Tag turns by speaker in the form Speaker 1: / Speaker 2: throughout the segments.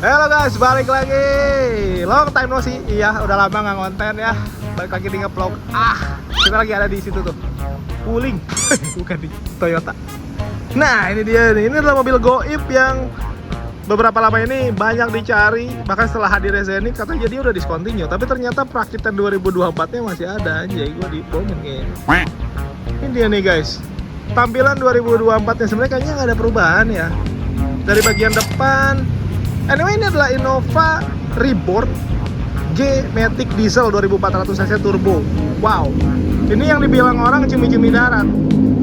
Speaker 1: Halo guys, balik lagi. Long time no see. Iya, udah lama nggak konten ya. Balik lagi di nge-vlog. Kita lagi ada di situ tuh. Wuling. Bukan di Toyota. Nah, ini dia nih. Ini adalah mobil goib yang beberapa lama ini banyak dicari. Bahkan setelah hadir Zenith katanya dia udah discontinue. Tapi ternyata perakitan 2024-nya masih ada. Anjay, gue dibomin kayaknya. Ini dia nih guys. Tampilan 2024-nya sebenarnya kayaknya nggak ada perubahan ya. Dari bagian depan. Anyway, ini adalah Innova Reborn G Matic Diesel 2400 cc turbo. Wow, ini yang dibilang orang cumi-cumi darat.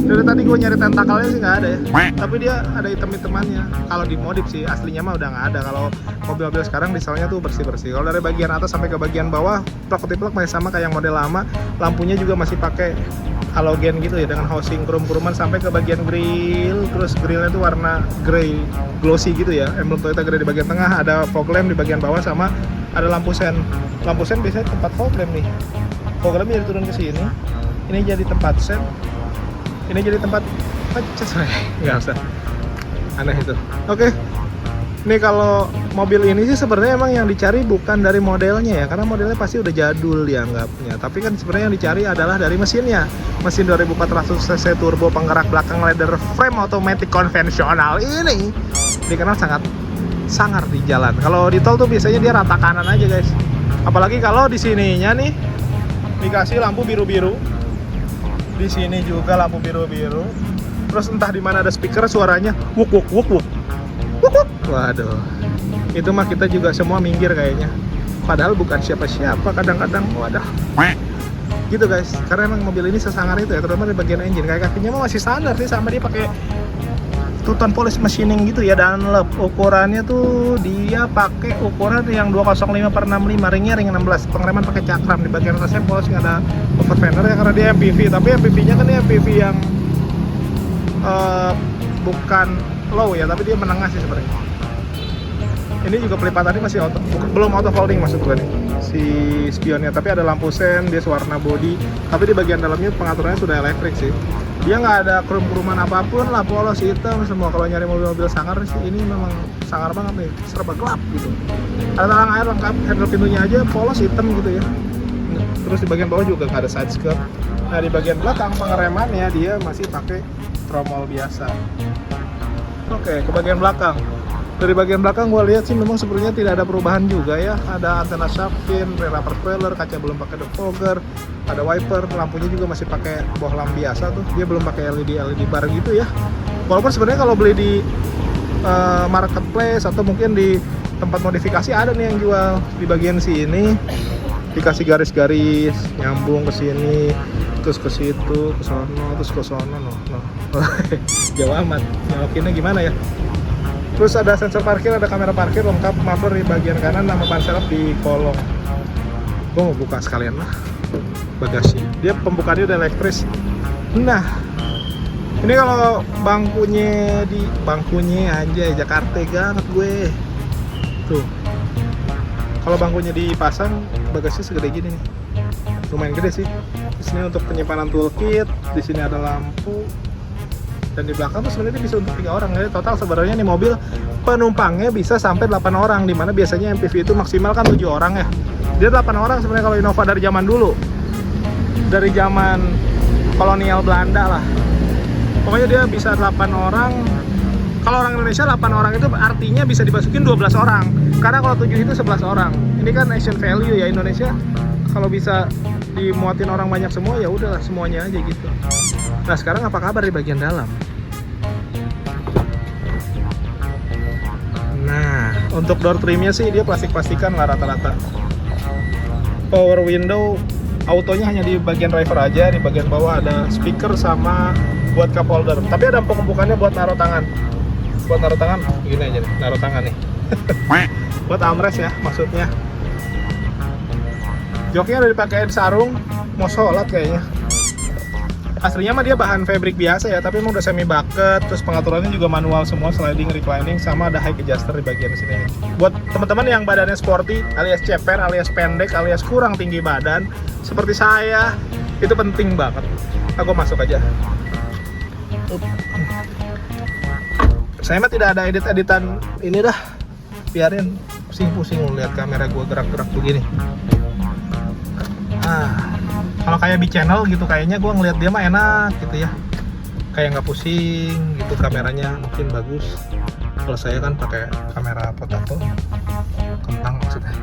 Speaker 1: Dari tadi gue nyari tentakelnya sih nggak ada ya. Tapi dia ada hitam-hitamannya. Kalau dimodif sih, aslinya mah udah nggak ada. Kalau mobil-mobil sekarang dieselnya tuh bersih-bersih. Kalau dari bagian atas sampai ke bagian bawah, plak-plak masih sama kayak yang model lama. Lampunya juga masih pakai halogen gitu ya, dengan housing krum-kruman sampai ke bagian grill. Terus grillnya tuh warna grey glossy gitu ya, emblem Toyota grey di bagian tengah, ada fog lamp di bagian bawah, sama ada lampu sen. Lampu sen biasanya tempat fog lamp nih. Fog lamp jadi turun ke sini. Ini jadi tempat sen. Ini jadi tempat pecas, nggak usah. Aneh itu. Oke. Ini kalau mobil ini sih sebenarnya emang yang dicari bukan dari modelnya ya, karena modelnya pasti udah jadul dianggapnya. Tapi kan sebenarnya yang dicari adalah dari mesinnya. Mesin 2400 cc turbo penggerak belakang leather frame automatic konvensional ini dikenal sangat sangar di jalan. Kalau di tol tuh biasanya dia rata kanan aja guys. Apalagi kalau di sininya nih dikasih lampu biru-biru. Di sini juga lampu biru-biru. Terus entah di mana ada speaker suaranya wuk wuk wuk wuk. Waduh, itu mah kita juga semua minggir kayaknya. Padahal bukan siapa-siapa kadang-kadang. Waduh, gitu guys. Karena emang mobil ini sesangar itu ya, terutama di bagian engine. Kayak kakinya mah masih standar sih, sama dia pakai two-tone polish machining gitu ya. Dan ukurannya tuh dia pakai ukuran yang 205/65, ringnya ring 16, pengereman pakai cakram. Di bagian atasnya polos, nggak ada over fender ya karena dia MPV. Tapi MPV-nya kan dia MPV yang bukan low ya, tapi dia menengah sih sebenarnya. Ini juga pelipatannya masih belum auto folding maksud gue nih, si spionnya. Tapi ada lampu sen, dia warna body. Tapi di bagian dalamnya pengaturannya sudah elektrik sih. Dia nggak ada krum-kruman apapun lah, polos hitam semua. Kalau nyari mobil-mobil sangar sih, ini memang sangar banget nih, serba gelap gitu. Ada talang air lengkap, handle pintunya aja polos hitam gitu ya. Terus di bagian bawah juga nggak ada side skirt. Nah di bagian belakang pengeremannya dia masih pakai tromol biasa. Oke, ke bagian belakang. Dari bagian belakang gue lihat sih memang sebenarnya tidak ada perubahan juga ya. Ada antena shark fin, rear upper spoiler, kaca belum pakai defogger, ada wiper, lampunya juga masih pakai bohlam biasa tuh. Dia belum pakai LED bar gitu ya. Walaupun sebenarnya kalau beli di marketplace atau mungkin di tempat modifikasi ada nih yang jual di bagian sini. Dikasih garis-garis nyambung ke sini, terus ke situ, ke sono, terus ke sono. Jauh amat. Nyokinnya gimana ya? Terus ada sensor parkir, ada kamera parkir lengkap, muffler di bagian kanan, nama ban serep di kolong. Gue mau buka sekalian lah bagasi. Dia pembukaannya udah elektris. Nah, ini kalau bangkunya aja Jakarta banget gue. Tuh. Kalau bangkunya dipasang, bagasi segede gini nih. Lumayan gede sih. Di sini untuk penyimpanan toolkit, di sini ada lampu. Dan di belakang tuh sebenarnya bisa untuk 3 orang ya. Total sebenarnya nih mobil penumpangnya bisa sampai 8 orang, dimana biasanya MPV itu maksimal kan 7 orang ya. Dia 8 orang sebenarnya kalau Innova dari zaman dulu, dari zaman kolonial Belanda lah. Pokoknya dia bisa 8 orang. Kalau orang Indonesia 8 orang itu artinya bisa dimasukin 12 orang. Karena kalau 7 itu 11 orang. Ini kan nation value ya Indonesia. Kalau bisa dimuatin orang banyak semua ya udahlah semuanya aja gitu. Nah sekarang apa kabar di bagian dalam? Nah untuk door trimnya sih dia plastik-plastikan lah rata-rata. Power window autonya hanya di bagian driver aja. Di bagian bawah ada speaker sama buat cup holder. Tapi ada empuk-empukannya buat naruh tangan. Buat naruh tangan gini aja nih, naruh tangan nih. Buat armrest ya maksudnya. Joknya udah dipakein sarung, mau sholat kayaknya. Aslinya mah dia bahan fabric biasa ya, tapi emang udah semi bucket. Terus pengaturannya juga manual semua, sliding, reclining, sama ada high adjuster di bagian sini. Buat teman-teman yang badannya sporty, alias ceper, alias pendek, alias kurang tinggi badan, seperti saya, itu penting banget. Aku masuk aja. Saya mah tidak ada edit-editan ini dah, biarin. pusing-pusing lihat kamera gue gerak-gerak begini. Kalau kayak di channel gitu kayaknya gue ngeliat dia mah enak gitu ya, kayak nggak pusing gitu, kameranya mungkin bagus. Kalau saya kan pakai kamera potato, kentang maksudnya.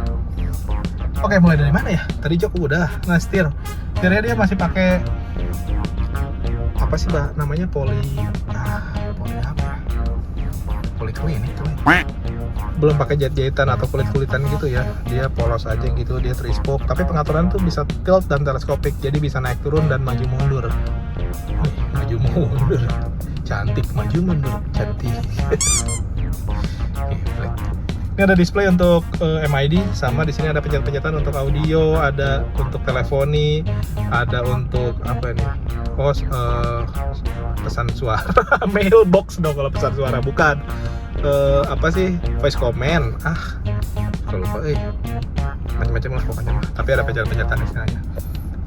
Speaker 1: Oke, mulai dari mana ya? Tadi jok udah. Nah, setirnya dia masih pakai apa sih namanya, poli apa ya? Polyclean itu. Belum pakai jahitan atau kulit-kulitan gitu ya. Dia polos aja gitu, dia 3-spoke. Tapi pengaturan tuh bisa tilt dan teleskopik, jadi bisa naik turun dan maju mundur. Maju mundur. Cantik, maju mundur, cantik. Ini ada display untuk MID, sama di sini ada pencet-pencetan untuk audio, ada untuk teleponi, ada untuk apa ini? Pesan suara, mailbox dong kalau pesan suara, bukan. Apa sih, voice comment. Kalau lupa, macam-macam lah pokoknya mah. Tapi ada pencet-pencetan istilahnya.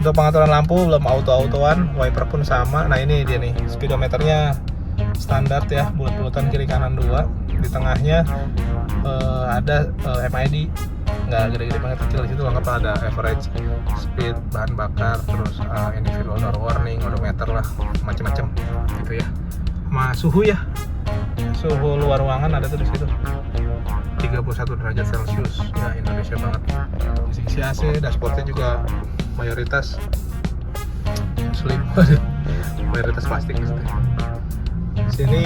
Speaker 1: Untuk pengaturan lampu belum auto-autoan, wiper pun sama. Nah ini dia nih, speedometernya standar ya, bulat-bulatan kiri kanan 2. Di tengahnya ada MID, nggak gede-gede banget, kecil. Di situ lengkap, ada average speed, bahan bakar, terus individual door warning, odometer lah, macam-macam gitu ya. Sama suhu ya, suhu luar ruangan ada tuh di situ, 31 derajat Celcius ya, Indonesia banget. Isi AC, dashboardnya juga mayoritas slim, mayoritas plastik maksudnya. Sini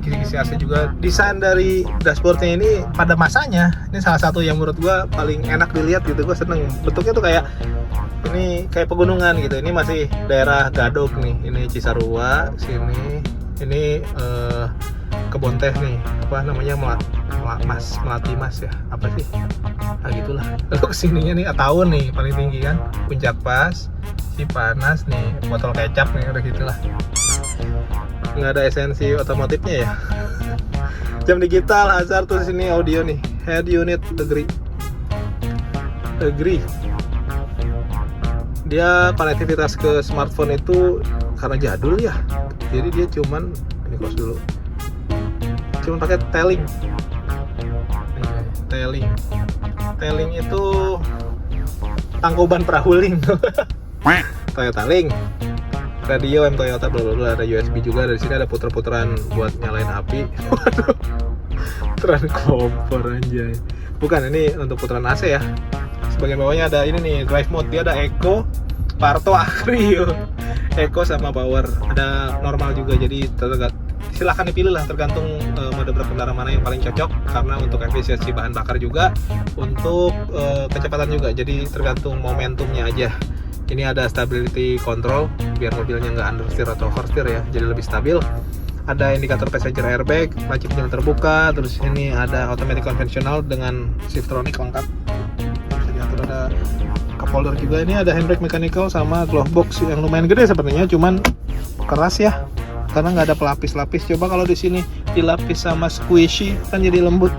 Speaker 1: kisi-kisi AC juga. Desain dari dashboardnya ini pada masanya ini salah satu yang menurut gua paling enak dilihat gitu. Gua seneng bentuknya tuh kayak ini, kayak pegunungan gitu. Ini masih daerah Gadog nih, ini Cisarua sini, ini Kebon Teh nih, apa namanya, Melati Mas ya, apa sih, gitulah. Lalu kesininya nih Tahun nih paling tinggi kan, Puncak Pas, Cipanas nih, botol kecap nih, udah gitulah. Nggak ada esensi otomotifnya ya. Jam digital, hazard tuh sini, audio nih, head unit, agree. Dia konektivitas ke smartphone itu karena jadul ya, jadi dia cuman ini close dulu, cuman pakai tailing itu tangkuban perahu link. Toyota Link, radio Toyota, bla bla bla, ada USB juga. Dari sini ada puter-puteran buat nyalain api. Puteran kompor anjay. Bukan, ini untuk puteran AC ya. Sebagian bawahnya ada ini nih, drive mode. Dia ada Eco, Parto, Agri. Eco sama Power. Ada normal juga, jadi silahkan dipilih lah, tergantung mode berkendara mana yang paling cocok. Karena untuk efisiensi bahan bakar juga, untuk kecepatan juga, jadi tergantung momentumnya aja. Ini ada stability control biar mobilnya nggak understeer atau oversteer ya, jadi lebih stabil. Ada indikator passenger airbag, laci penjualan terbuka. Terus ini ada automatic konvensional dengan shiftronic lengkap, bisa diatur. Ada cup holder juga. Ini ada handbrake mechanical sama glove box yang lumayan gede sepertinya, cuman keras ya karena nggak ada pelapis-lapis. Coba kalau di sini dilapis sama squishy kan jadi lembut.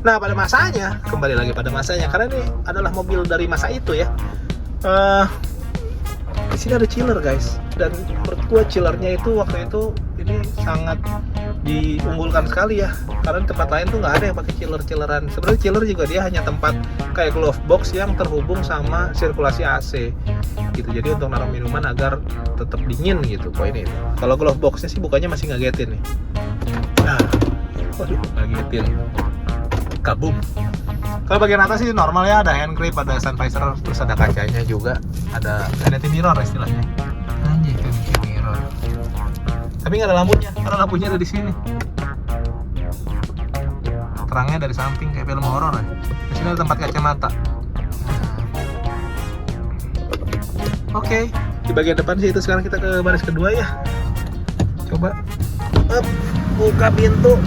Speaker 1: Nah, pada masanya, kembali lagi pada masanya, karena ini adalah mobil dari masa itu ya. Di sini ada chiller guys, dan menurut gue chillernya itu waktu itu ini sangat diunggulkan sekali ya, karena di tempat lain tuh nggak ada yang pakai chilleran. Sebenarnya chiller juga dia hanya tempat kayak glove box yang terhubung sama sirkulasi AC gitu, jadi untuk naruh minuman agar tetap dingin gitu poinnya itu. Kalau glove boxnya sih bukannya masih ngagetin nih. Waduh, ngagetin, kabum. Kalau bagian atas sih normal ya, ada hand grip, ada sun visor, terus ada kacanya juga, ada vanity mirror istilahnya. Anjir, vanity mirror. Tapi nggak ada lampunya, karena lampunya ada di sini. Terangnya dari samping kayak film horor ya. Di sini ada tempat kacamata. Oke, di bagian depan sih itu. Sekarang kita ke baris kedua ya. Coba, buka pintu.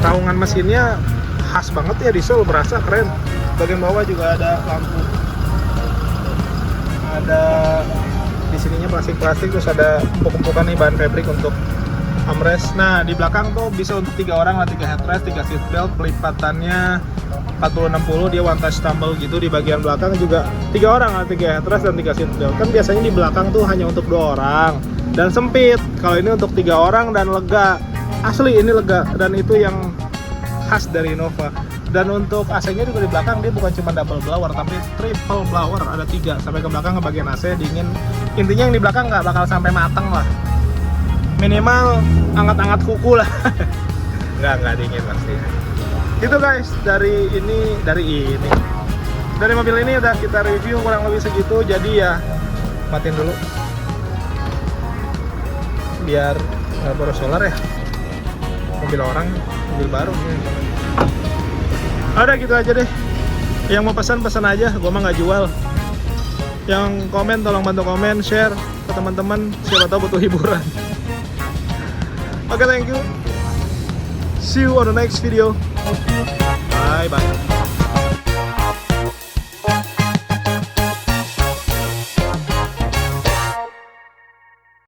Speaker 1: Raungan mesinnya khas banget ya, diesel, berasa keren. Bagian bawah juga ada lampu, ada di sininya plastik, terus ada empuk-empukan nih bahan fabric untuk armrest. Nah, di belakang tuh bisa untuk 3 orang lah, 3 headrest, 3 seat belt, pelipatannya 40-60, dia one touch tumble gitu. Di bagian belakang juga 3 orang lah, 3 headrest dan 3 seat belt. Kan biasanya di belakang tuh hanya untuk 2 orang dan sempit. Kalau ini untuk 3 orang dan lega. Asli ini lega, dan itu yang khas dari Innova. Dan untuk AC-nya juga di belakang dia bukan cuma double blower tapi triple blower, ada 3 sampai ke belakang ke bagian AC dingin. Intinya yang di belakang nggak bakal sampai mateng lah, minimal anget-anget kuku lah. nggak dingin pasti. Itu guys, dari mobil ini udah kita review kurang lebih segitu. Jadi ya matiin dulu biar nggak boros solar ya, mobil orang, mobil baru. Ada gitu aja deh, yang mau pesan aja, gua mah nggak jual. Yang komen tolong bantu komen, share ke teman-teman, siapa tahu butuh hiburan. Oke, thank you, see you on the next video, bye bye.